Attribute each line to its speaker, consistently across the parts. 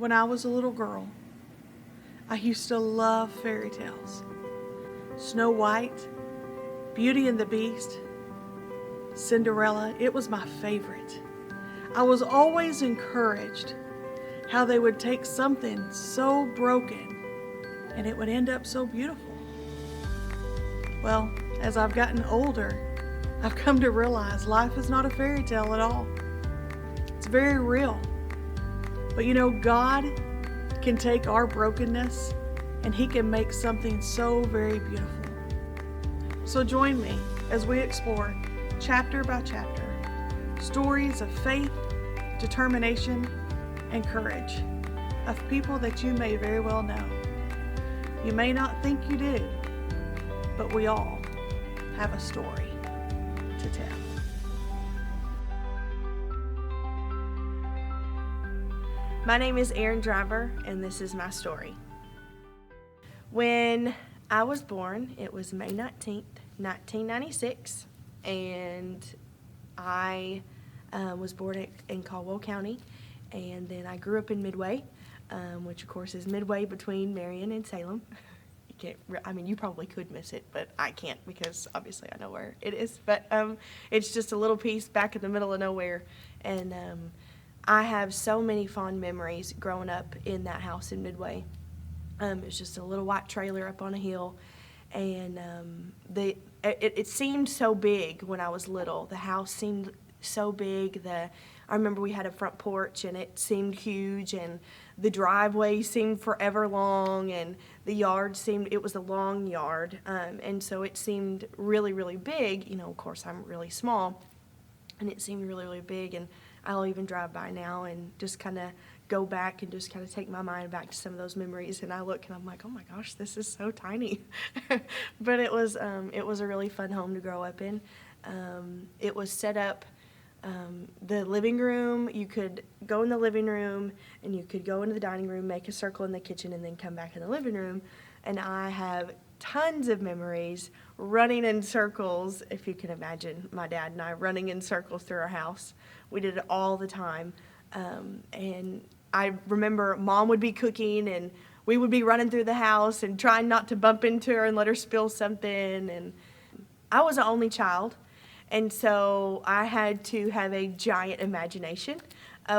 Speaker 1: When I was a little girl, I used to love fairy tales. Snow White, Beauty and the Beast, Cinderella, it was my favorite. I was always encouraged how they would take something so broken and it would end up so beautiful. Well, as I've gotten older, I've come to realize life is not a fairy tale at all. It's very real. But you know, God can take our brokenness and He can make something so very beautiful. So join me as we explore chapter by chapter stories of faith, determination, and courage of people that you may very well know. You may not think you do, but we all have a story to tell.
Speaker 2: My name is Erin Driver, and this is my story. When I was born, it was May 19th, 1996, and I was born in Caldwell County, and then I grew up in Midway, which of course is midway between Marion and Salem. You probably could miss it, but I can't because obviously I know where it is. But it's just a little piece back in the middle of nowhere, and I have so many fond memories growing up in that house in Midway. It's just a little white trailer up on a hill, and it seemed so big when I was little. The house seemed so big. I remember we had a front porch, and it seemed huge, and the driveway seemed forever long, and the yard it was a long yard, and so it seemed really, really big. You know, of course, I'm really small, and it seemed really, really big, and I'll even drive by now and just kind of go back and just kind of take my mind back to some of those memories, and I look and I'm like, oh my gosh, this is so tiny. But it was a really fun home to grow up in. It was set up, the living room, you could go in the living room and you could go into the dining room, make a circle in the kitchen, and then come back in the living room. And I have tons of memories running in circles, if you can imagine my dad and I running in circles through our house. We did it all the time. And I remember Mom would be cooking and we would be running through the house and trying not to bump into her and let her spill something. And I was the only child, and so I had to have a giant imagination,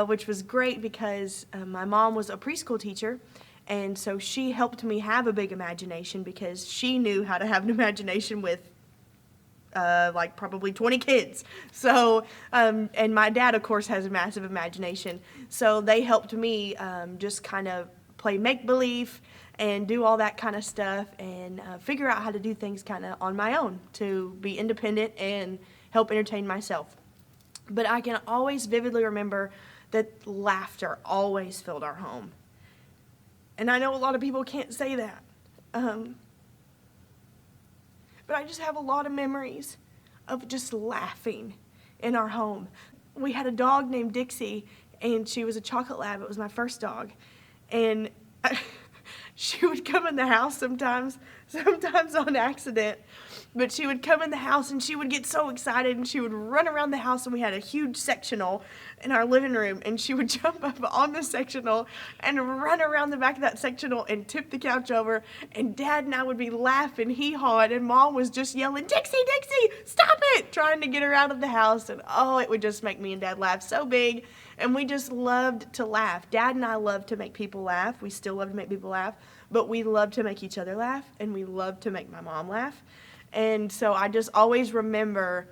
Speaker 2: which was great because my mom was a preschool teacher, and so she helped me have a big imagination because she knew how to have an imagination with probably 20 kids. So, and my dad, of course, has a massive imagination. So they helped me just kind of play make-believe and do all that kind of stuff and figure out how to do things kind of on my own to be independent and help entertain myself. But I can always vividly remember that laughter always filled our home. And I know a lot of people can't say that. But I just have a lot of memories of just laughing in our home. We had a dog named Dixie, and she was a chocolate lab. It was my first dog. And she would come in the house sometimes on accident, but she would come in the house and she would get so excited and she would run around the house, and we had a huge sectional in our living room, and she would jump up on the sectional and run around the back of that sectional and tip the couch over, and Dad and I would be laughing, hee-hawing, and Mom was just yelling, Dixie, Dixie, stop it, trying to get her out of the house. And it would just make me and Dad laugh so big, and we just loved to laugh. Dad and I loved to make people laugh. We still love to make people laugh, but we love to make each other laugh, and we love to make my mom laugh. And so I just always remember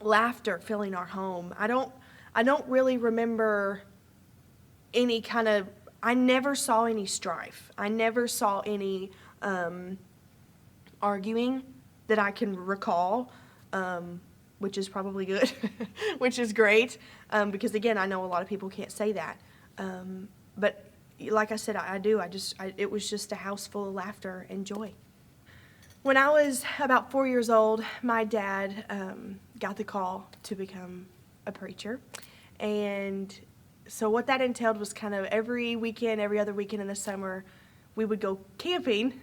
Speaker 2: laughter filling our home. I don't really remember any kind of, I never saw any strife. I never saw any arguing that I can recall, which is probably good, which is great, because again, I know a lot of people can't say that. But like I said, I do. It was just a house full of laughter and joy. When I was about 4 years old, my dad got the call to become a preacher. And so what that entailed was kind of every other weekend in the summer, we would go camping,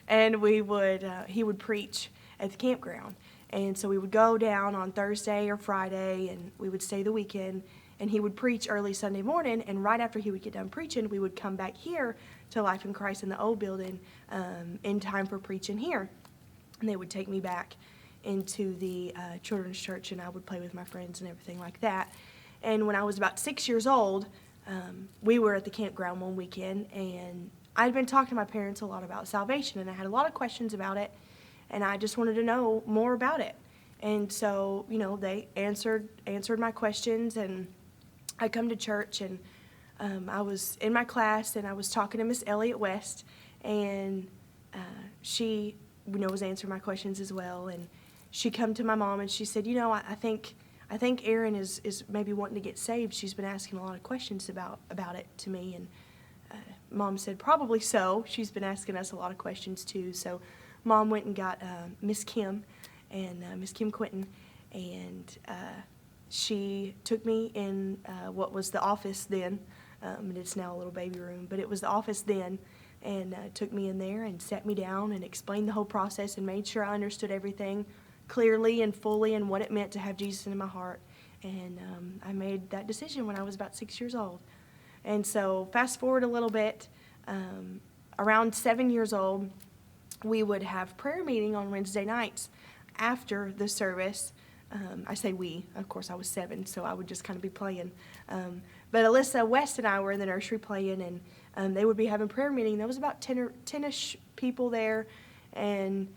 Speaker 2: and he would preach at the campground. And so we would go down on Thursday or Friday, and we would stay the weekend, and he would preach early Sunday morning, and right after he would get done preaching, we would come back here to Life in Christ in the old building in time for preaching here. And they would take me back into the children's church, and I would play with my friends and everything like that. And when I was about 6 years old, we were at the campground one weekend, and I'd been talking to my parents a lot about salvation, and I had a lot of questions about it, and I just wanted to know more about it. And so, they answered my questions, and I come to church, and I was in my class, and I was talking to Miss Elliott West, and she, was answering my questions as well. And she come to my mom, and she said, I think Erin is maybe wanting to get saved. She's been asking a lot of questions about it to me. And Mom said, probably so. She's been asking us a lot of questions too. So Mom went and got Miss Kim and Miss Kim Quinton, and she took me in what was the office then, and it's now a little baby room, but it was the office then, and took me in there and sat me down and explained the whole process and made sure I understood everything clearly and fully and what it meant to have Jesus in my heart. And I made that decision when I was about 6 years old. And so fast forward a little bit, around 7 years old, we would have prayer meeting on Wednesday nights after the service. I say we, of course I was 7, so I would just kind of be playing. But Alyssa West and I were in the nursery playing, and they would be having prayer meeting. There was about 10-ish people there, and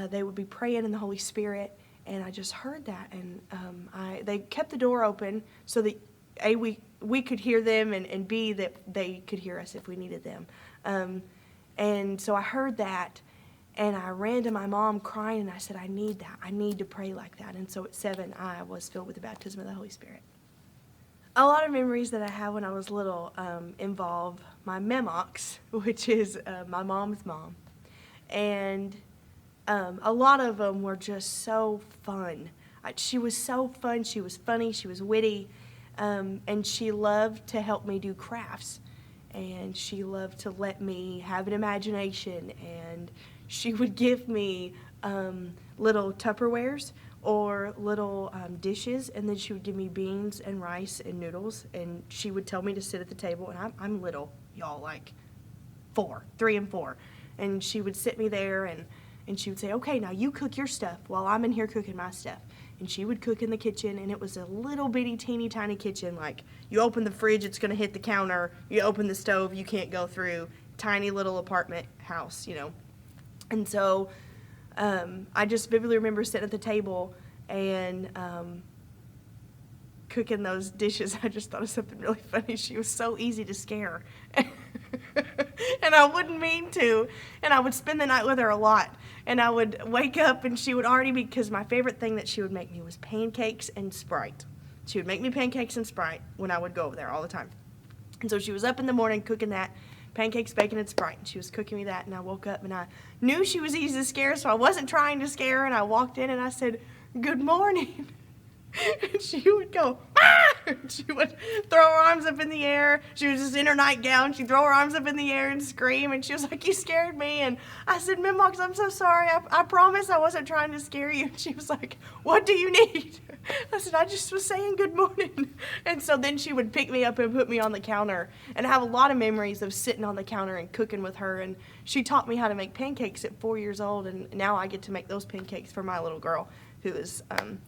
Speaker 2: they would be praying in the Holy Spirit, and I just heard that. And they kept the door open so that A, we could hear them, and B, that they could hear us if we needed them. And so I heard that, and I ran to my mom crying, and I said, I need that. I need to pray like that. And so at 7, I was filled with the baptism of the Holy Spirit. A lot of memories that I have when I was little involve my memox, which is my mom's mom. And a lot of them were just so fun. She was so fun. She was funny. She was witty. And she loved to help me do crafts. And she loved to let me have an imagination. And she would give me little Tupperwares or little dishes, and then she would give me beans and rice and noodles, and she would tell me to sit at the table. And I'm little, y'all, like 3 and 4. And she would sit me there, and she would say, okay, now you cook your stuff while I'm in here cooking my stuff. And she would cook in the kitchen, and it was a little bitty, teeny tiny kitchen. Like, you open the fridge, it's going to hit the counter. You open the stove, you can't go through. Tiny little apartment house, And so I just vividly remember sitting at the table and cooking those dishes. I just thought of something really funny. She was so easy to scare. And I wouldn't mean to. And I would spend the night with her a lot. And I would wake up, and she would already be, because my favorite thing that she would make me was pancakes and Sprite. She would make me pancakes and Sprite when I would go over there all the time. And so she was up in the morning cooking that, pancakes, bacon, and Sprite. And she was cooking me that, and I woke up, and I knew she was easy to scare, so I wasn't trying to scare her. And I walked in, and I said, good morning. And she would go, ah! She would throw her arms up in the air. She was just in her nightgown. She'd throw her arms up in the air and scream. And she was like, you scared me. And I said, Memox, I'm so sorry. I promise I wasn't trying to scare you. And she was like, what do you need? I said, I just was saying good morning. And so then she would pick me up and put me on the counter. And I have a lot of memories of sitting on the counter and cooking with her. And she taught me how to make pancakes at 4 years old. And now I get to make those pancakes for my little girl, who is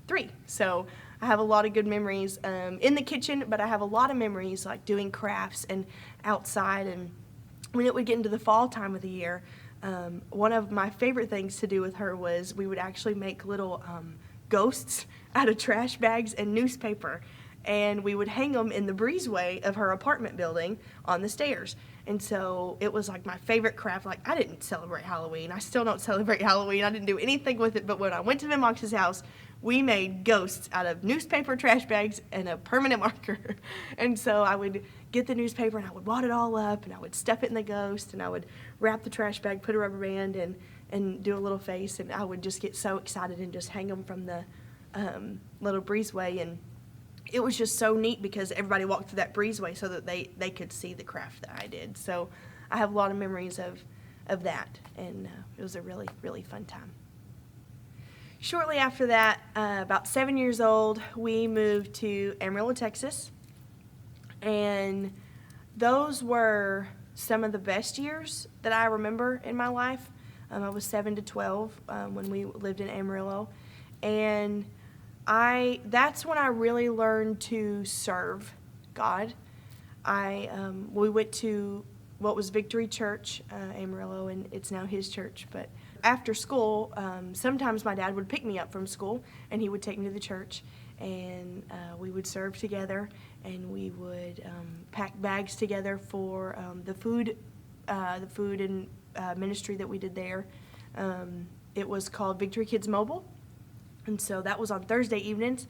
Speaker 2: 3. So I have a lot of good memories in the kitchen, but I have a lot of memories like doing crafts and outside. And when it would get into the fall time of the year, one of my favorite things to do with her was we would actually make little ghosts out of trash bags and newspaper, and we would hang them in the breezeway of her apartment building on the stairs. And so it was like my favorite craft. Like, I didn't celebrate Halloween. I still don't celebrate Halloween. I didn't do anything with it. But when I went to Memox's house, we made ghosts out of newspaper, trash bags, and a permanent marker. And so I would get the newspaper, and I would wad it all up, and I would stuff it in the ghost, and I would wrap the trash bag, put a rubber band, and do a little face. And I would just get so excited and just hang them from the little breezeway. And it was just so neat because everybody walked through that breezeway so that they could see the craft that I did. So I have a lot of memories of that, and it was a really, really fun time. Shortly after that, about 7 years old, we moved to Amarillo, Texas, And those were some of the best years that I remember in my life. I was 7 to 12 when we lived in Amarillo. And that's when I really learned to serve God. We went to what was Victory Church, Amarillo, and it's now his church. But after school, sometimes my dad would pick me up from school, and he would take me to the church, and we would serve together, and we would pack bags together for the food and ministry that we did there. It was called Victory Kids Mobile, and so that was on Thursday evenings.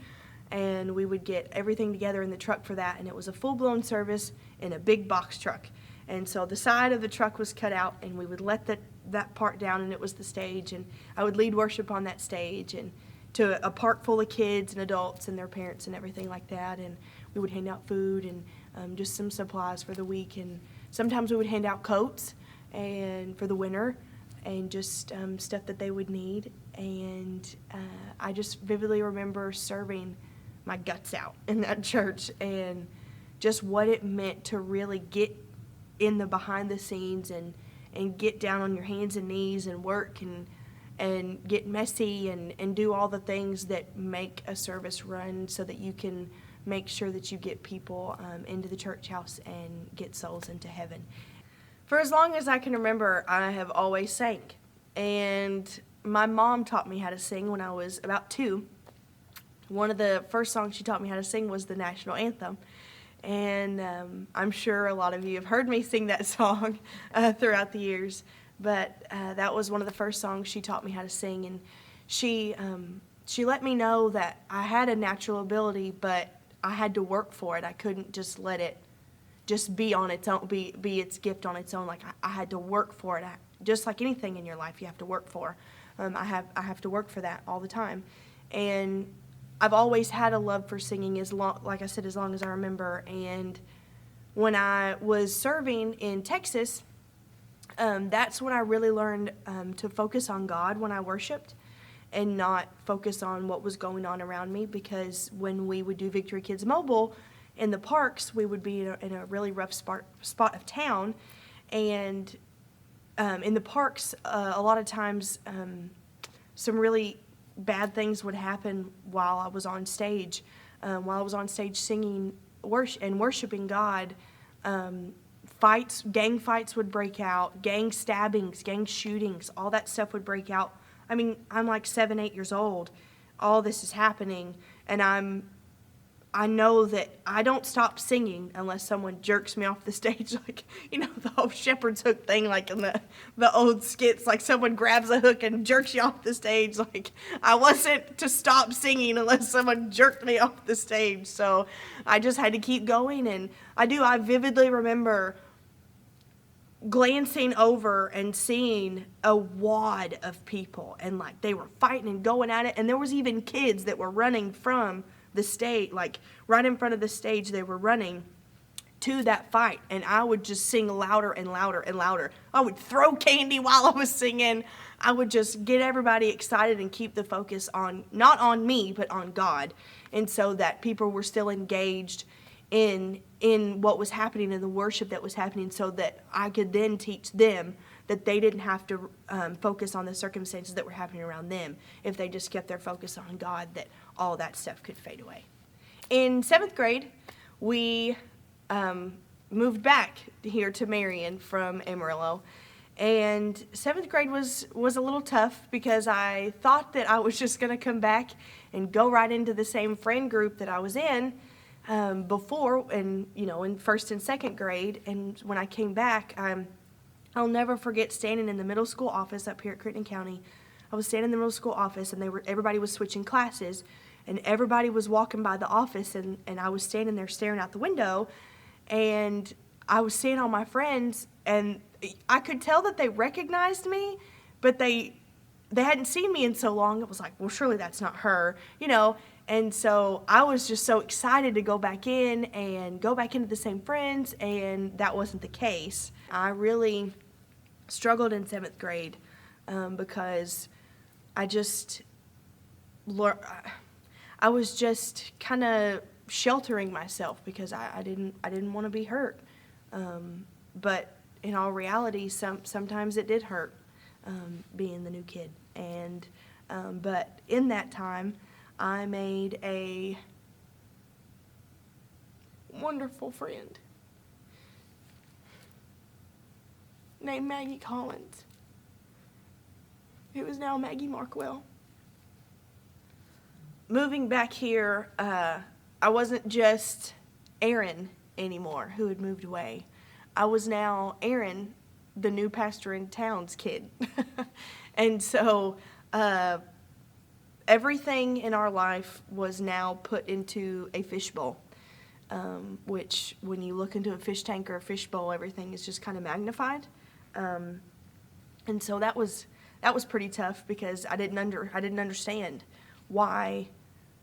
Speaker 2: And we would get everything together in the truck for that, and it was a full-blown service in a big box truck. And so the side of the truck was cut out, and we would let that part down, and it was the stage, and I would lead worship on that stage, and to a park full of kids and adults and their parents and everything like that, and we would hand out food and just some supplies for the week, and sometimes we would hand out coats and for the winter, and just stuff that they would need. And I just vividly remember serving my guts out in that church, and just what it meant to really get in the behind the scenes and get down on your hands and knees and work and get messy and do all the things that make a service run so that you can make sure that you get people into the church house and get souls into heaven. For as long as I can remember, I have always sang. And my mom taught me how to sing when I was about 2. One of the first songs she taught me how to sing was the national anthem. And I'm sure a lot of you have heard me sing that song throughout the years. But that was one of the first songs she taught me how to sing. And she let me know that I had a natural ability, but I had to work for it. I couldn't just let it just be on its own, be its gift on its own. Like I had to work for it. Just like anything in your life, you have to work for. I have to work for that all the time. And I've always had a love for singing, like I said, as long as I remember. And when I was serving in Texas, that's when I really learned to focus on God when I worshiped and not focus on what was going on around me. Because when we would do Victory Kids Mobile in the parks, we would be in a really rough spot of town. And in the parks, a lot of times some really bad things would happen while I was on stage. While I was on stage singing and worshiping God, gang fights would break out, gang stabbings, gang shootings, all that stuff would break out. I mean, I'm like 7, 8 years old. All this is happening, and I know that I don't stop singing unless someone jerks me off the stage, like, the whole shepherd's hook thing, like in the old skits, like someone grabs a hook and jerks you off the stage. Like, I wasn't to stop singing unless someone jerked me off the stage. So I just had to keep going, and I vividly remember glancing over and seeing a wad of people, and like they were fighting and going at it, and there was even kids that were running from the stage, like right in front of the stage. They were running to that fight, and I would just sing louder and louder and louder. I would throw candy while I was singing. I would just get everybody excited and keep the focus on, not on me, but on God. And so that people were still engaged in what was happening, in the worship that was happening, so that I could then teach them that they didn't have to focus on the circumstances that were happening around them. If they just kept their focus on God, that all that stuff could fade away. In 7th grade, we moved back here to Marion from Amarillo. And 7th grade was a little tough because I thought that I was just going to come back and go right into the same friend group that I was in before, and in 1st and 2nd grade. And when I came back, I'll never forget standing in the middle school office up here at Crittenden County. I was standing in the middle school office, and everybody was switching classes, and everybody was walking by the office, and I was standing there staring out the window, and I was seeing all my friends, and I could tell that they recognized me, but they hadn't seen me in so long. It was like, well, surely that's not her, And so I was just so excited to go back in and go back into the same friends, and that wasn't the case. I really struggled in 7th grade because I was just kind of sheltering myself because I didn't want to be hurt. But in all reality, sometimes it did hurt, being the new kid. And but in that time, I made a wonderful friend named Maggie Collins, who is now Maggie Markwell. Moving back here, I wasn't just Erin anymore who had moved away. I was now Erin, the new pastor in town's kid. And so everything in our life was now put into a fishbowl, which when you look into a fish tank or a fishbowl, everything is just kind of magnified. And so that was pretty tough because I didn't understand why.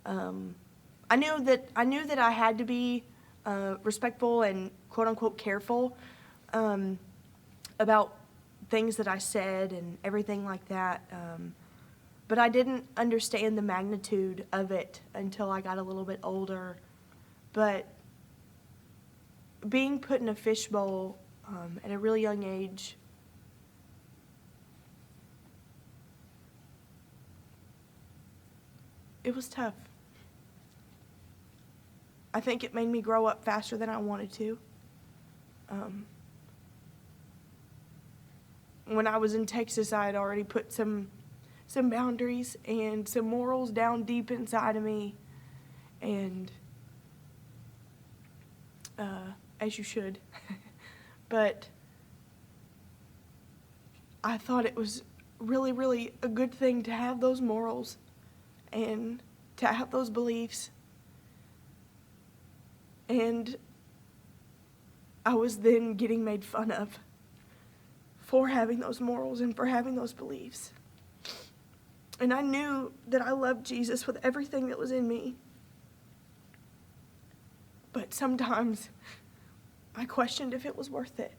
Speaker 2: I knew that I had to be respectful and quote unquote careful about things that I said and everything like that. But I didn't understand the magnitude of it until I got a little bit older. But being put in a fishbowl at a really young age, it was tough. I think it made me grow up faster than I wanted to. When I was in Texas, I had already put some boundaries and some morals down deep inside of me, and as you should. But I thought it was really, really a good thing to have those morals and to have those beliefs. And I was then getting made fun of for having those morals and for having those beliefs. And I knew that I loved Jesus with everything that was in me. But sometimes I questioned if it was worth it.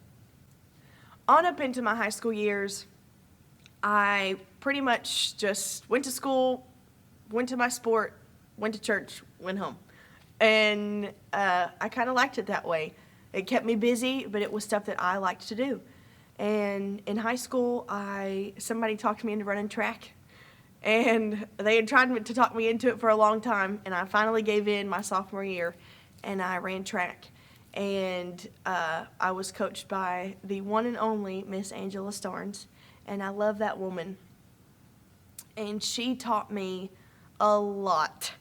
Speaker 2: On up into my high school years, I pretty much just went to school, went to my sport, went to church, went home. And I kind of liked it that way. It kept me busy, but it was stuff that I liked to do. And in high school, somebody talked me into running track. And they had tried to talk me into it for a long time. And I finally gave in my sophomore year, and I ran track. And I was coached by the one and only Miss Angela Starnes. And I love that woman. And she taught me a lot.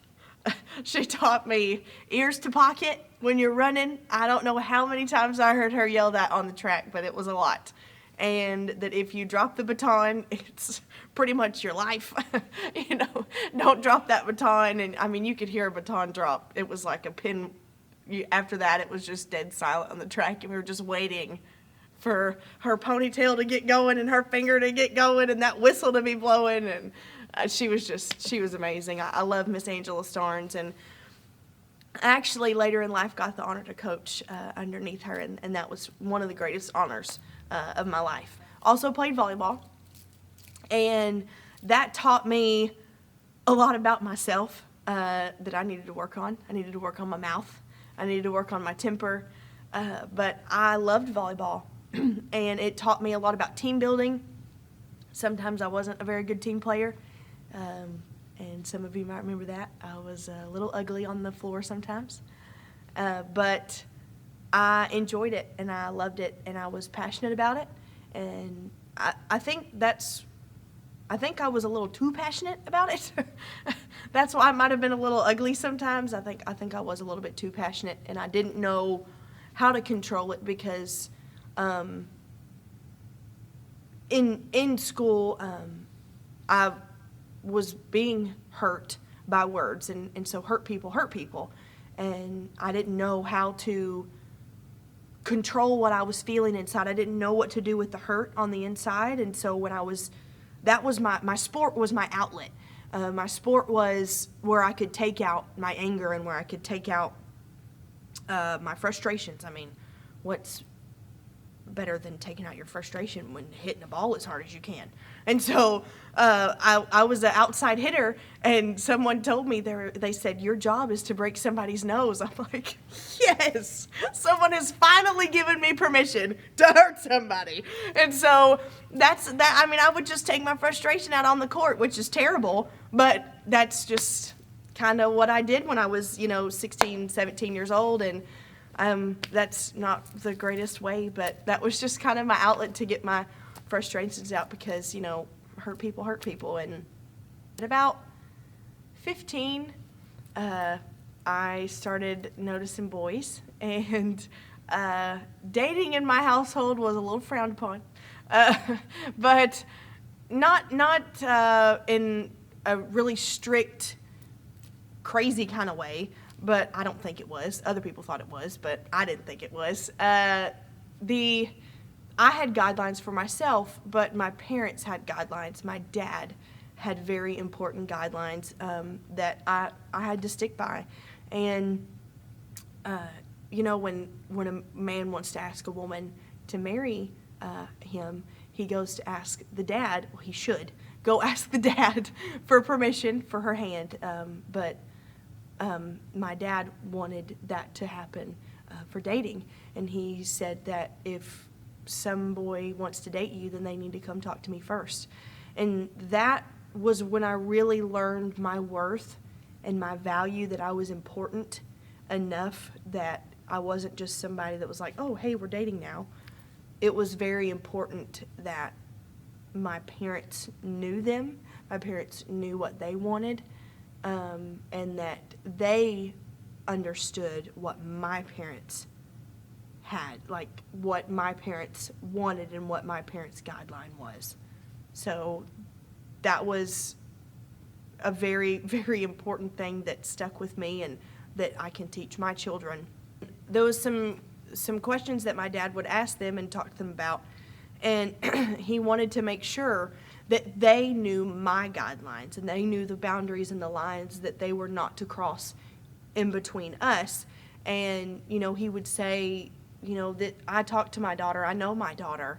Speaker 2: She taught me ears to pocket when you're running. I don't know how many times I heard her yell that on the track, but it was a lot. And that if you drop the baton, it's pretty much your life. Don't drop that baton. And I mean, you could hear a baton drop. It was like a pin. After that, it was just dead silent on the track, and we were just waiting for her ponytail to get going and her finger to get going and that whistle to be blowing. And she was amazing. I love Miss Angela Starnes, and I actually later in life got the honor to coach underneath her, and that was one of the greatest honors of my life. Also played volleyball, and that taught me a lot about myself that I needed to work on. I needed to work on my mouth. I needed to work on my temper, but I loved volleyball, and it taught me a lot about team building. Sometimes I wasn't a very good team player. And some of you might remember that. I was a little ugly on the floor sometimes. But I enjoyed it, and I loved it, and I was passionate about it. And I think I was a little too passionate about it. That's why I might have been a little ugly sometimes. I think I was a little bit too passionate, and I didn't know how to control it because in school I was being hurt by words, and so hurt people, and I didn't know how to control what I was feeling inside. I didn't know what to do with the hurt on the inside, and so that was my sport was my outlet. My sport was where I could take out my anger and where I could take out my frustrations. I mean, what's better than taking out your frustration when hitting a ball as hard as you can. And so I was an outside hitter, and someone told me, they said, your job is to break somebody's nose. I'm like, yes, someone has finally given me permission to hurt somebody. And so that's that. I mean, I would just take my frustration out on the court, which is terrible, but that's just kind of what I did when I was, 16, 17 years old. And that's not the greatest way, but that was just kind of my outlet to get my frustrations out because, hurt people. And at about 15, I started noticing boys, and dating in my household was a little frowned upon, but not in a really strict, crazy kind of way. But I don't think it was. Other people thought it was, but I didn't think it was. I had guidelines for myself, but my parents had guidelines. My dad had very important guidelines that I had to stick by. And, when a man wants to ask a woman to marry him, he goes to ask the dad. Well, he should go ask the dad for permission for her hand. But my dad wanted that to happen for dating, and he said that if some boy wants to date you, then they need to come talk to me first. And that was when I really learned my worth and my value, that I was important enough, that I wasn't just somebody that was like, oh, hey, we're dating now. It was very important that my parents knew them, my parents knew what they wanted, and that they understood what my parents had, like what my parents wanted and what my parents' guideline was. So that was a very, very important thing that stuck with me and that I can teach my children. There was some questions that my dad would ask them and talk to them about, and he wanted to make sure that they knew my guidelines and they knew the boundaries and the lines that they were not to cross in between us. And, he would say, that I talked to my daughter, I know my daughter,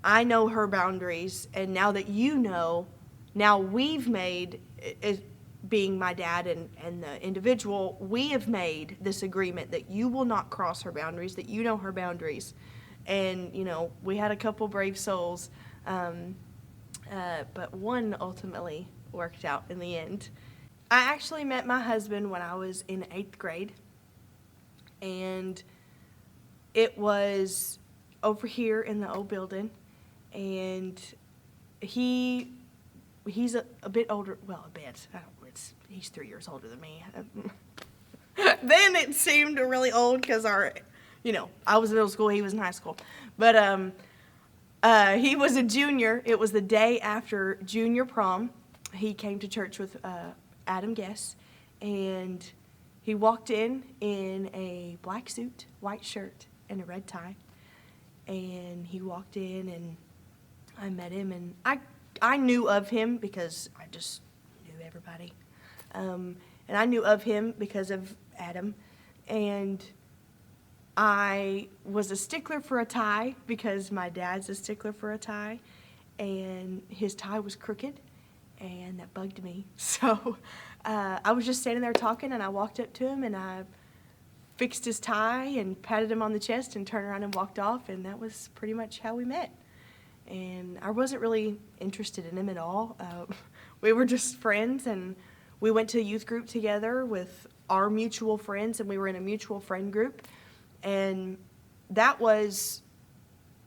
Speaker 2: I know her boundaries, and now that now we've made, being my dad and the individual, we have made this agreement that you will not cross her boundaries, that you know her boundaries. And, we had a couple brave souls, but one ultimately worked out in the end. I actually met my husband when I was in 8th grade, and it was over here in the old building, and he's a bit older, well, a bit, he's 3 years older than me. Then it seemed really old because I was in middle school, he was in high school, but he was a junior. It was the day after junior prom. He came to church with Adam Guess, and he walked in a black suit, white shirt, and a red tie. And he walked in, and I met him, and I knew of him because I just knew everybody. And I knew of him because of Adam. And I was a stickler for a tie because my dad's a stickler for a tie, and his tie was crooked, and that bugged me. So I was just standing there talking, and I walked up to him, and I fixed his tie and patted him on the chest and turned around and walked off, and that was pretty much how we met. And I wasn't really interested in him at all. We were just friends, and we went to a youth group together with our mutual friends, and we were in a mutual friend group. And that was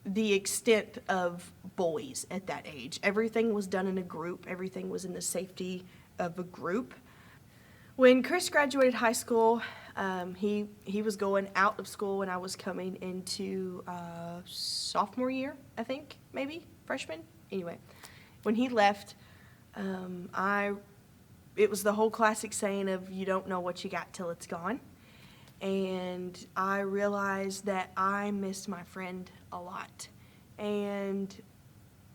Speaker 2: the extent of boys at that age. Everything was done in a group. Everything was in the safety of a group. When Chris graduated high school, he was going out of school when I was coming into sophomore year, I think, maybe, freshman. Anyway, when he left, it was the whole classic saying of you don't know what you got till it's gone. And I realized that I missed my friend a lot. And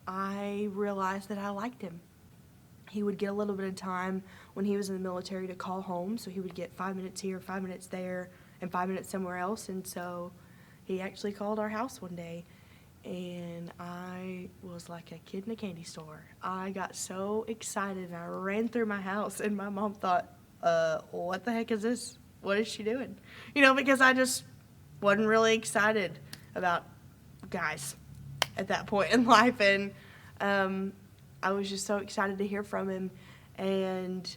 Speaker 2: I realized that I liked him. He would get a little bit of time when he was in the military to call home, so he would get 5 minutes here, 5 minutes there, and 5 minutes somewhere else. And so he actually called our house one day. and I was like a kid in a candy store. I got so excited, and I ran through my house, and my mom thought, what the heck is this? What is she doing? Because I just wasn't really excited about guys at that point in life, and I was just so excited to hear from him, and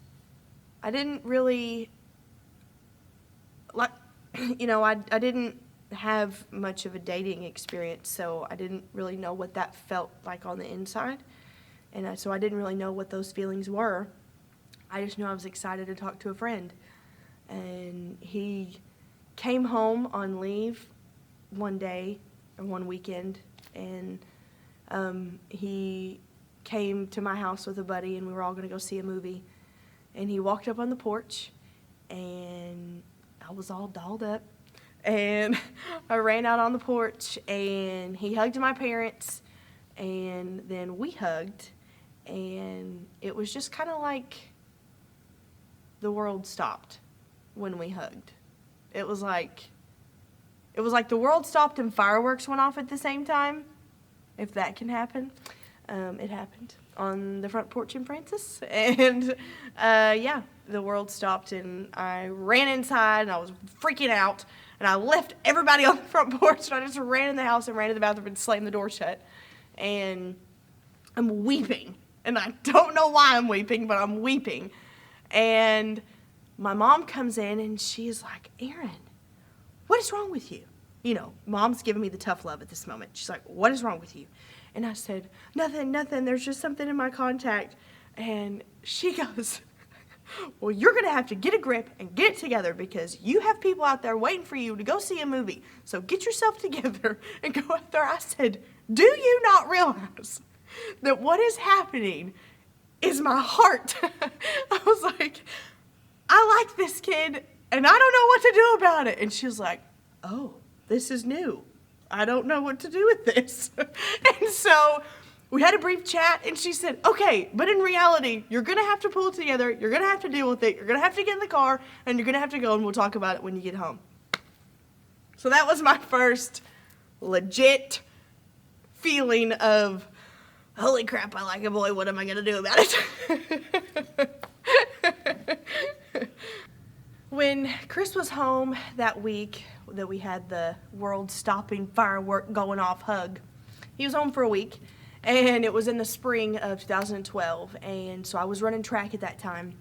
Speaker 2: I didn't really, I didn't have much of a dating experience, so I didn't really know what that felt like on the inside, and so I didn't really know what those feelings were. I just knew I was excited to talk to a friend, and he came home on leave one day or one weekend, and he came to my house with a buddy, and we were all going to go see a movie, and he walked up on the porch, and I was all dolled up, and I ran out on the porch, and he hugged my parents, and then we hugged, and it was just kind of like the world stopped when we hugged. It was like the world stopped and fireworks went off at the same time, if that can happen. It happened on the front porch in Francis, and the world stopped, and I ran inside, and I was freaking out, and I left everybody on the front porch, and I just ran in the house and ran to the bathroom and slammed the door shut, and I'm weeping, and I don't know why I'm weeping, but I'm weeping, and my mom comes in, and she's like, Erin, what is wrong with you? Mom's giving me the tough love at this moment. She's like, what is wrong with you? And I said, nothing, there's just something in my contact. And she goes, well, you're going to have to get a grip and get it together, because you have people out there waiting for you to go see a movie. So get yourself together and go out there. I said, do you not realize that what is happening is my heart? I was like, I like this kid, and I don't know what to do about it. And she was like, oh, this is new. I don't know what to do with this. And so we had a brief chat, and she said, okay, but in reality, you're going to have to pull it together. You're going to have to deal with it. You're going to have to get in the car, and you're going to have to go, and we'll talk about it when you get home. So that was my first legit feeling of, holy crap, I like a boy. What am I going to do about it? When Chris was home that week that we had the world-stopping firework going off hug, he was home for a week, and it was in the spring of 2012, and so I was running track at that time,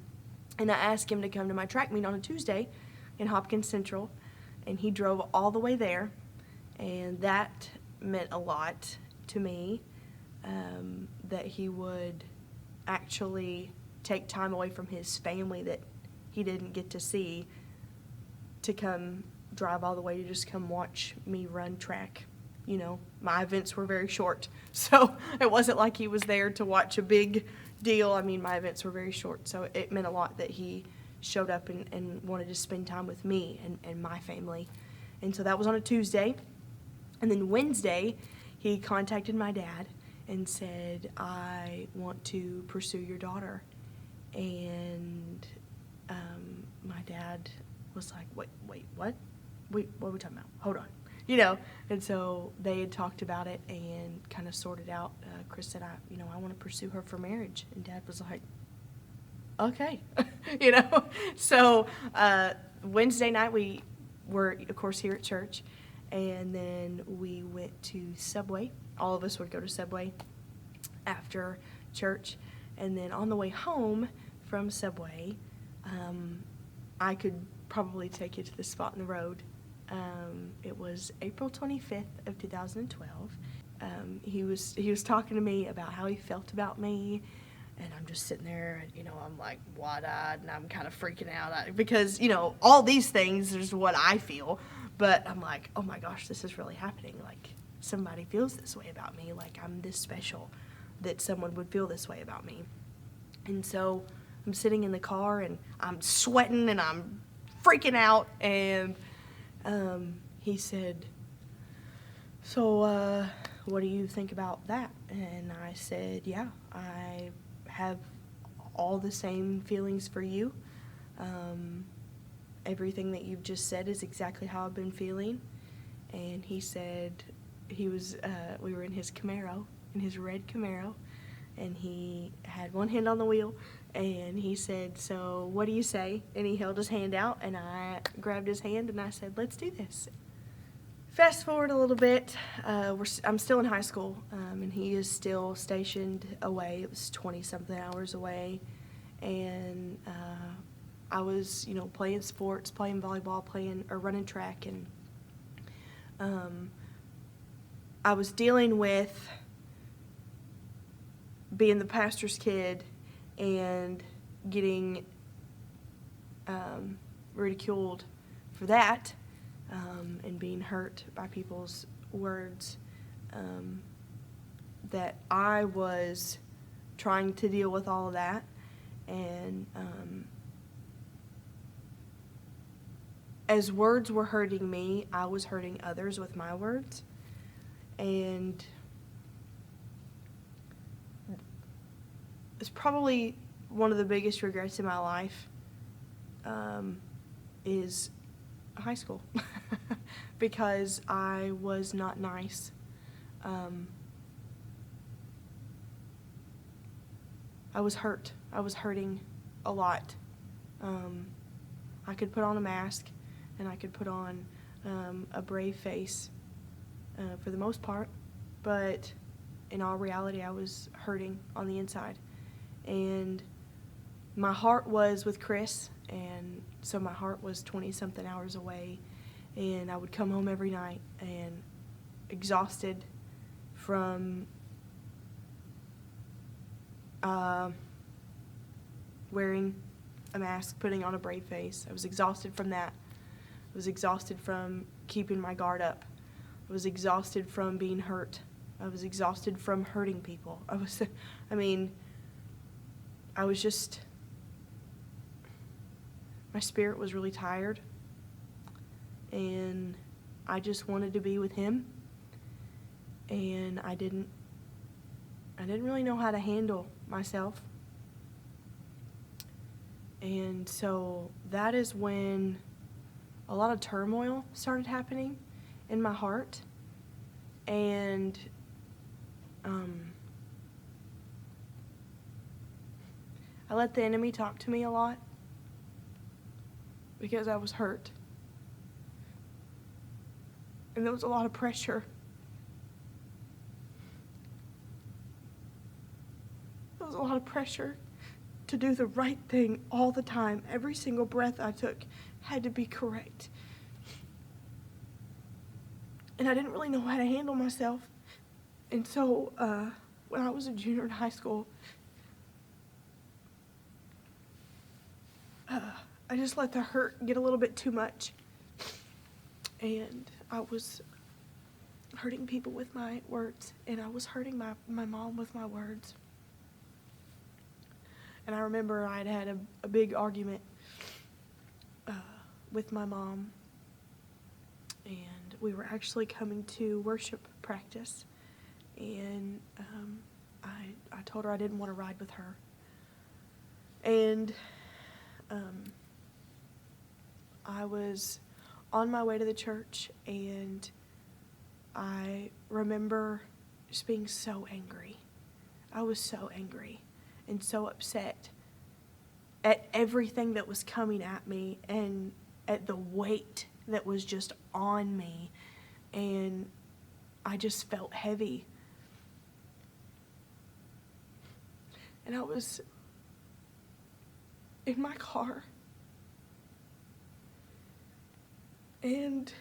Speaker 2: and I asked him to come to my track meet on a Tuesday in Hopkins Central, and he drove all the way there, and that meant a lot to me, that he would actually take time away from his family that he didn't get to see to come drive all the way to just come watch me run track. My events were very short, so it wasn't like he was there to watch a big deal. I mean, my events were very short, so it meant a lot that he showed up and wanted to spend time with me and my family. And so that was on a Tuesday. And then Wednesday, he contacted my dad and said, I want to pursue your daughter. And my dad was like, wait, what? Wait, what are we talking about? Hold on. And so they had talked about it and kind of sorted out. Chris said, I want to pursue her for marriage. And Dad was like, okay. So Wednesday night we were, of course, here at church. And then we went to Subway. All of us would go to Subway after church. And then on the way home from Subway, I could probably take you to the spot in the road. It was April 25th of 2012. He was talking to me about how he felt about me, and I'm just sitting there, and, I'm like wide-eyed, and I'm kind of freaking out because, all these things is what I feel, but I'm like, oh my gosh, this is really happening. Like, somebody feels this way about me, like I'm this special that someone would feel this way about me. And so I'm sitting in the car, and I'm sweating, and I'm freaking out, and he said, so what do you think about that? And I said, yeah, I have all the same feelings for you. Everything that you've just said is exactly how I've been feeling. And he said, we were in his Camaro, in his red Camaro, and he had one hand on the wheel, and he said, "So what do you say?" And he held his hand out, and I grabbed his hand, and I said, "Let's do this." Fast forward a little bit, I'm still in high school, and he is still stationed away. It was 20-something hours away, and I was, playing sports, playing volleyball, running track, and I was dealing with being the pastor's kid and getting ridiculed for that, and being hurt by people's words, that I was trying to deal with all of that, and as words were hurting me, I was hurting others with my words, and it's probably one of the biggest regrets in my life, is high school, because I was not nice. I was hurt. I was hurting a lot. I could put on a mask, and I could put on a brave face for the most part, but in all reality, I was hurting on the inside. And my heart was with Chris, and so my heart was 20-something hours away, and I would come home every night and exhausted from wearing a mask, putting on a brave face. I was exhausted from that. I was exhausted from keeping my guard up. I was exhausted from being hurt. I was exhausted from hurting people. I was just, my spirit was really tired, and I just wanted to be with him, and I didn't really know how to handle myself. And so that is when a lot of turmoil started happening in my heart, and I let the enemy talk to me a lot because I was hurt. And there was a lot of pressure. There was a lot of pressure to do the right thing all the time. Every single breath I took had to be correct. And I didn't really know how to handle myself. And so when I was a junior in high school, I just let the hurt get a little bit too much. And I was hurting people with my words, and I was hurting my mom with my words. And I remember I'd had a big argument with my mom, and we were actually coming to worship practice, and I told her I didn't want to ride with her. And I was on my way to the church, and I remember just being so angry. I was so angry and so upset at everything that was coming at me and at the weight that was just on me, and I just felt heavy. And I was in my car, and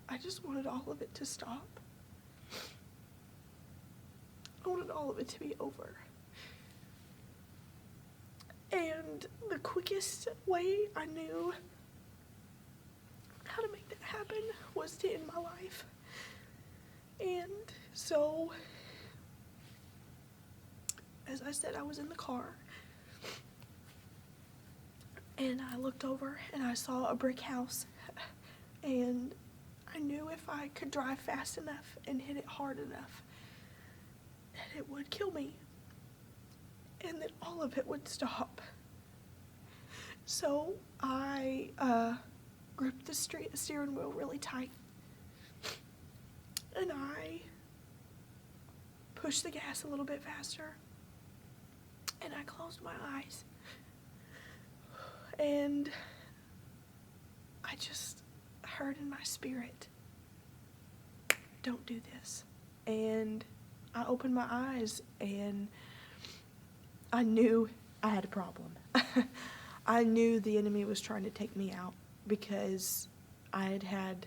Speaker 2: I just wanted all of it to stop. I wanted all of it to be over. And the quickest way I knew how to make that happen was to end my life. And so, as I said, I was in the car, and I looked over and I saw a brick house, and I knew if I could drive fast enough and hit it hard enough that it would kill me, and that all of it would stop. So I gripped the steering wheel really tight, pushed the gas a little bit faster, and I closed my eyes. And I just heard in my spirit, don't do this. And I opened my eyes, and I knew I had a problem. I knew the enemy was trying to take me out because I had had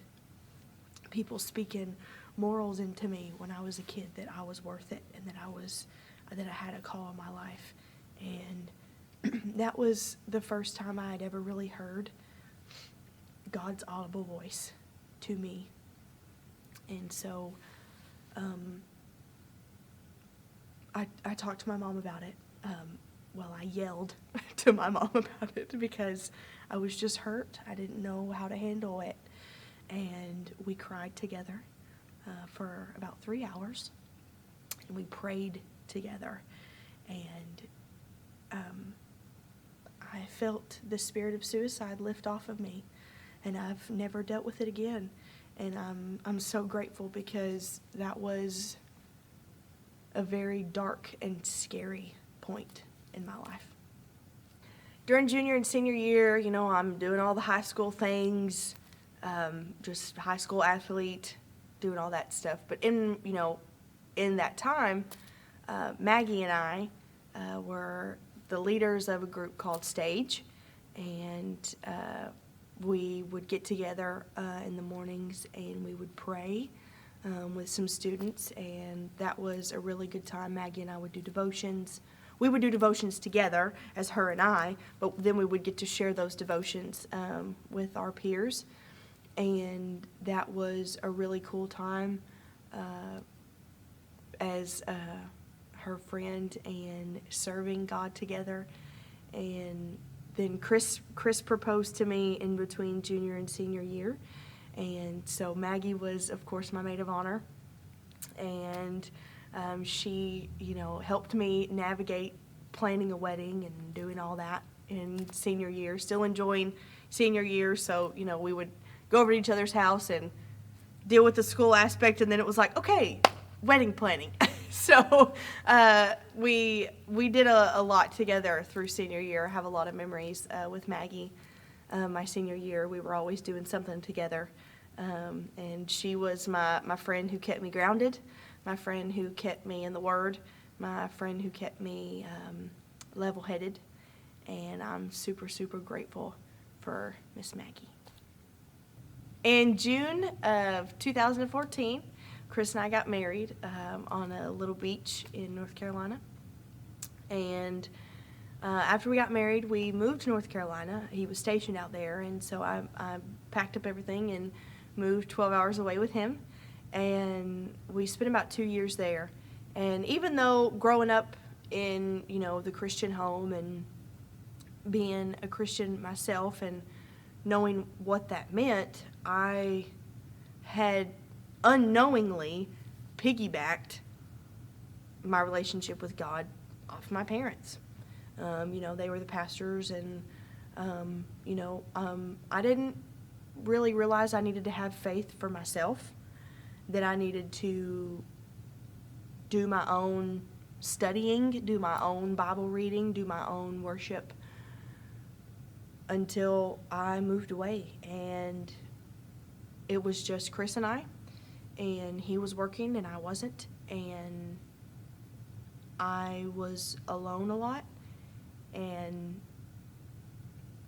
Speaker 2: people speaking morals into me when I was a kid, that I was worth it and that I had a call in my life. And that was the first time I had ever really heard God's audible voice to me. And so I talked to my mom about it. I yelled to my mom about it because I was just hurt. I didn't know how to handle it. And we cried together for about 3 hours. And we prayed together. And I felt the spirit of suicide lift off of me. And I've never dealt with it again. And I'm so grateful, because that was a very dark and scary point in my life. During junior and senior year, I'm doing all the high school things, just high school athlete, doing all that stuff. But in that time, Maggie and I were the leaders of a group called Stage, and we would get together in the mornings and we would pray with some students, and that was a really good time. Maggie and I would do devotions. We would do devotions together as her and I, but then we would get to share those devotions with our peers, and that was a really cool time as her friend and serving God together. And then Chris proposed to me in between junior and senior year, and so Maggie was, of course, my maid of honor, and she, helped me navigate planning a wedding and doing all that in senior year. Still enjoying senior year, so we would go over to each other's house and deal with the school aspect, and then it was like, okay, wedding planning. So we did a lot together through senior year. I have a lot of memories with Maggie. My senior year, we were always doing something together. And she was my friend who kept me grounded, my friend who kept me in the Word, my friend who kept me level-headed. And I'm super, super grateful for Miss Maggie. In June of 2014, Chris and I got married on a little beach in North Carolina. And after we got married, we moved to North Carolina. He was stationed out there, and so I packed up everything and moved 12 hours away with him. And we spent about 2 years there. And even though growing up in, the Christian home and being a Christian myself and knowing what that meant, I had unknowingly piggybacked my relationship with God off my parents. They were the pastors, and I didn't really realize I needed to have faith for myself, that I needed to do my own studying, do my own Bible reading, do my own worship, until I moved away. And it was just Chris and I, and he was working and I wasn't, and I was alone a lot. And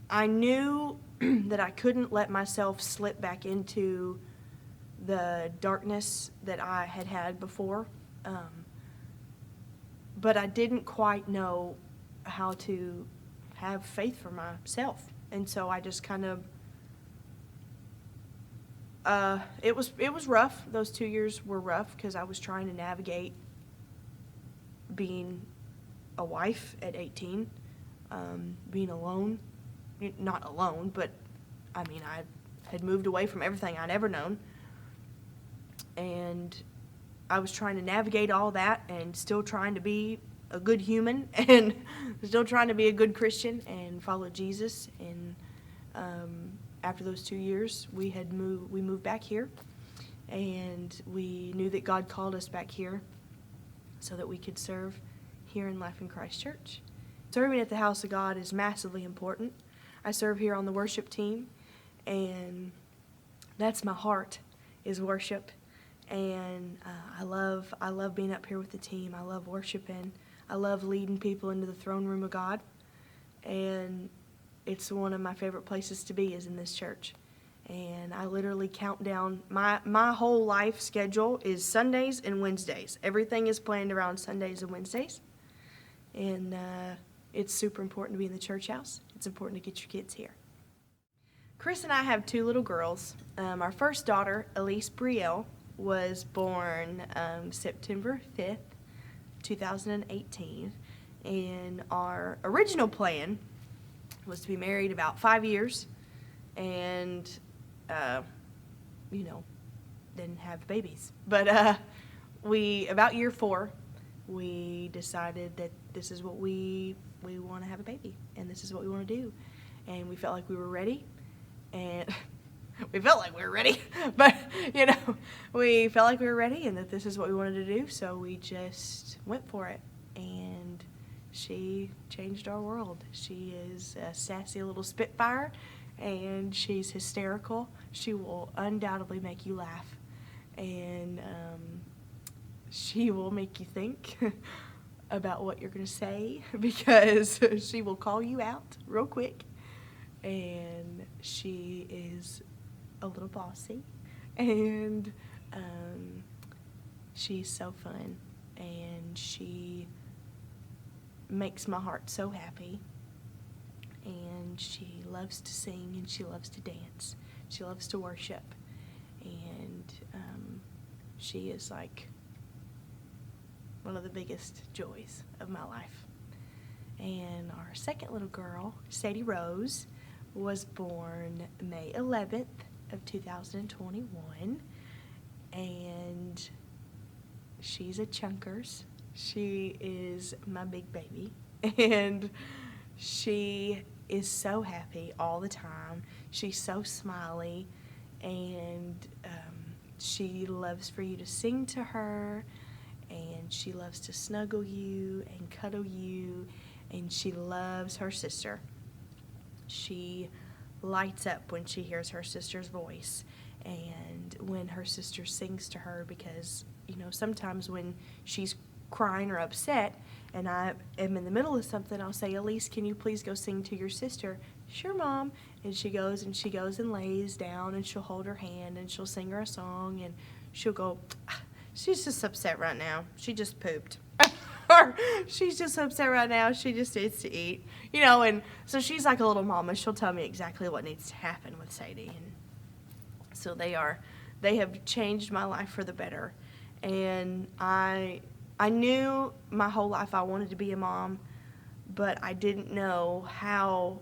Speaker 2: I knew that I couldn't let myself slip back into the darkness that I had had before. But I didn't quite know how to have faith for myself. And so I just kind of, it was rough. Those 2 years were rough because I was trying to navigate being a wife at 18, being alone. Not alone, but I had moved away from everything I'd ever known. And I was trying to navigate all that and still trying to be a good human and still trying to be a good Christian and follow Jesus. And after those 2 years, we moved back here, and we knew that God called us back here. so that we could serve here in Life in Christ Church. Serving at the house of God is massively important. I serve here on the worship team, and that's my heart, is worship. And I love being up here with the team. I love worshiping. I love leading people into the throne room of God. And it's one of my favorite places to be, is in this church. And I literally count down. My whole life schedule is Sundays and Wednesdays. Everything is planned around Sundays and Wednesdays. And it's super important to be in the church house. It's important to get your kids here. Chris and I have 2 little girls. Our first daughter, Elise Brielle, was born September 5th, 2018. And our original plan was to be married about 5 years and, didn't have babies. But about year 4, we decided that this is what we want to have a baby, and this is what we want to do. And we felt like we were ready, and we felt like we were ready, but, we felt like we were ready and that this is what we wanted to do, so we just went for it. And she changed our world. She is a sassy little spitfire, and she's hysterical. She will undoubtedly make you laugh, and she will make you think about what you're going to say, because she will call you out real quick. And she is a little bossy, and she's so fun, and she makes my heart so happy. And she loves to sing, and she loves to dance. She loves to worship, and she is like one of the biggest joys of my life. And our second little girl, Sadie Rose, was born May 11th of 2021, and she's a chunkers. She is my big baby, and she is so happy all the time. She's so smiley, and she loves for you to sing to her, and she loves to snuggle you and cuddle you, and she loves her sister. She lights up when she hears her sister's voice, and when her sister sings to her, because, sometimes when she's crying or upset and I am in the middle of something, I'll say, Elise, can you please go sing to your sister? Sure, Mom. And she goes and lays down, and she'll hold her hand, and she'll sing her a song, and she'll go, she's just upset right now. She just pooped. Or she's just upset right now. She just needs to eat. And so she's like a little mama. She'll tell me exactly what needs to happen with Sadie. And so they have changed my life for the better. And I knew my whole life I wanted to be a mom, but I didn't know how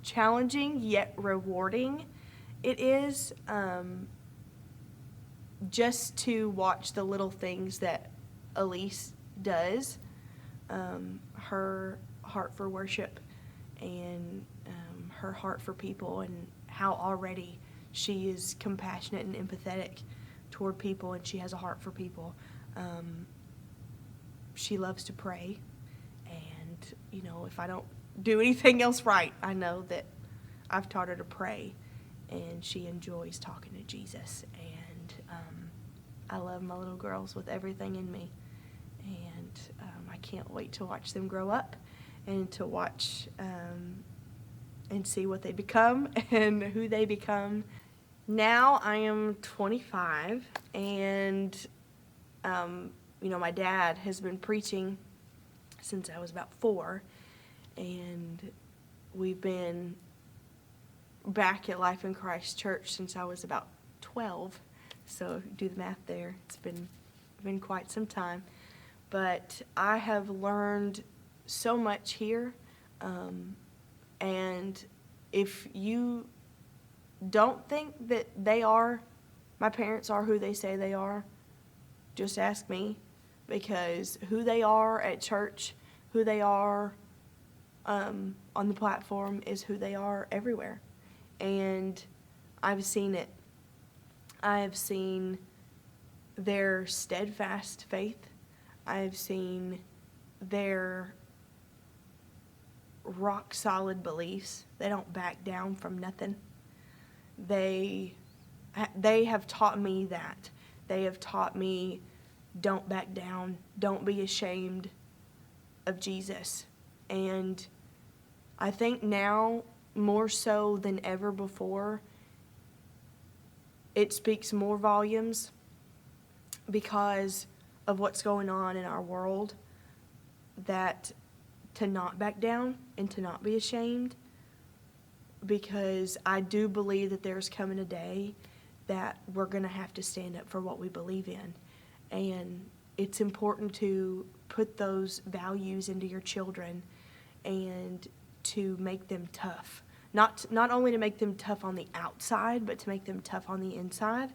Speaker 2: challenging yet rewarding it is, just to watch the little things that Elise does, her heart for worship, and her heart for people, and how already she is compassionate and empathetic toward people, and she has a heart for people. She loves to pray, and if I don't do anything else right, I know that I've taught her to pray, and she enjoys talking to Jesus. And I love my little girls with everything in me, and I can't wait to watch them grow up, and to watch and see what they become and who they become. Now I am 25, and my dad has been preaching since I was about 4, and we've been back at Life in Christ Church since I was about 12. So do the math there. It's been quite some time. But I have learned so much here. And if you don't think that my parents are who they say they are, just ask me. Because who they are at church, who they are on the platform, is who they are everywhere. And I've seen it. I have seen their steadfast faith. I've seen their rock solid beliefs. They don't back down from nothing. They have taught me that. They have taught me, don't back down, don't be ashamed of Jesus. And I think now, more so than ever before, it speaks more volumes because of what's going on in our world, that to not back down and to not be ashamed, because I do believe that there's coming a day that we're going to have to stand up for what we believe in. And it's important to put those values into your children and to make them tough. Not only to make them tough on the outside, but to make them tough on the inside,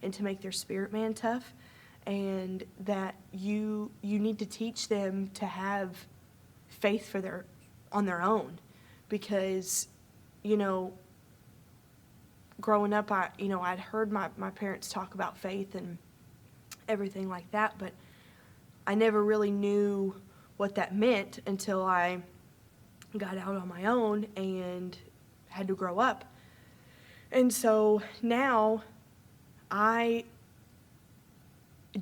Speaker 2: and to make their spirit man tough. And that you need to teach them to have faith on their own, because growing up, I'd heard my parents talk about faith and everything like that, but I never really knew what that meant until I got out on my own and had to grow up. And so now I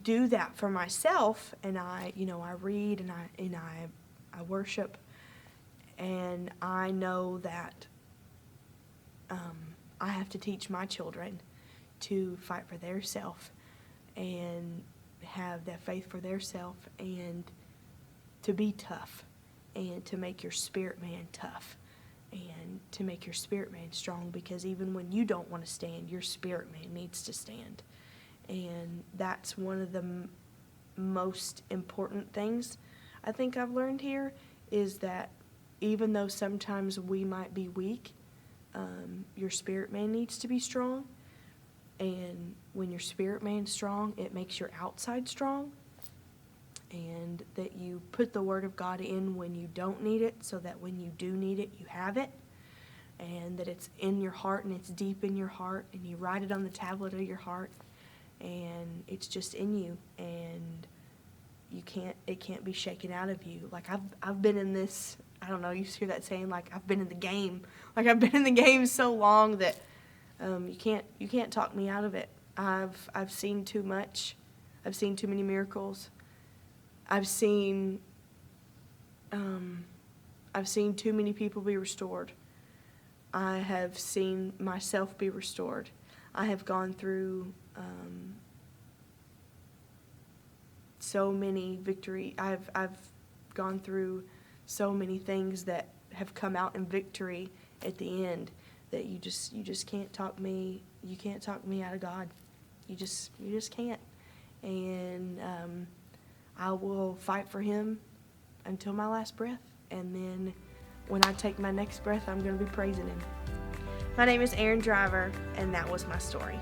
Speaker 2: do that for myself, and I read and I worship, and I know that I have to teach my children to fight for their self and have that faith for their self, and to be tough, and to make your spirit man tough, and to make your spirit man strong, because even when you don't want to stand, your spirit man needs to stand. And that's one of the most important things I think I've learned here, is that even though sometimes we might be weak, your spirit man needs to be strong. And when your spirit man's strong, it makes your outside strong. And that you put the Word of God in when you don't need it, so that when you do need it, you have it. And that it's in your heart, and it's deep in your heart, and you write it on the tablet of your heart, and it's just in you, and it can't be shaken out of you. Like I've been in this, I don't know, you hear that saying, like I've been in the game. Like I've been in the game so long that you can't talk me out of it. I've seen too much. I've seen too many miracles. I've seen too many people be restored. I have seen myself be restored. I have gone through so many victory. I've gone through so many things that have come out in victory at the end, that you just can't talk me. You can't talk me out of God. You just can't. And I will fight for Him until my last breath. And then when I take my next breath, I'm going to be praising Him. My name is Erin Driver, and that was my story.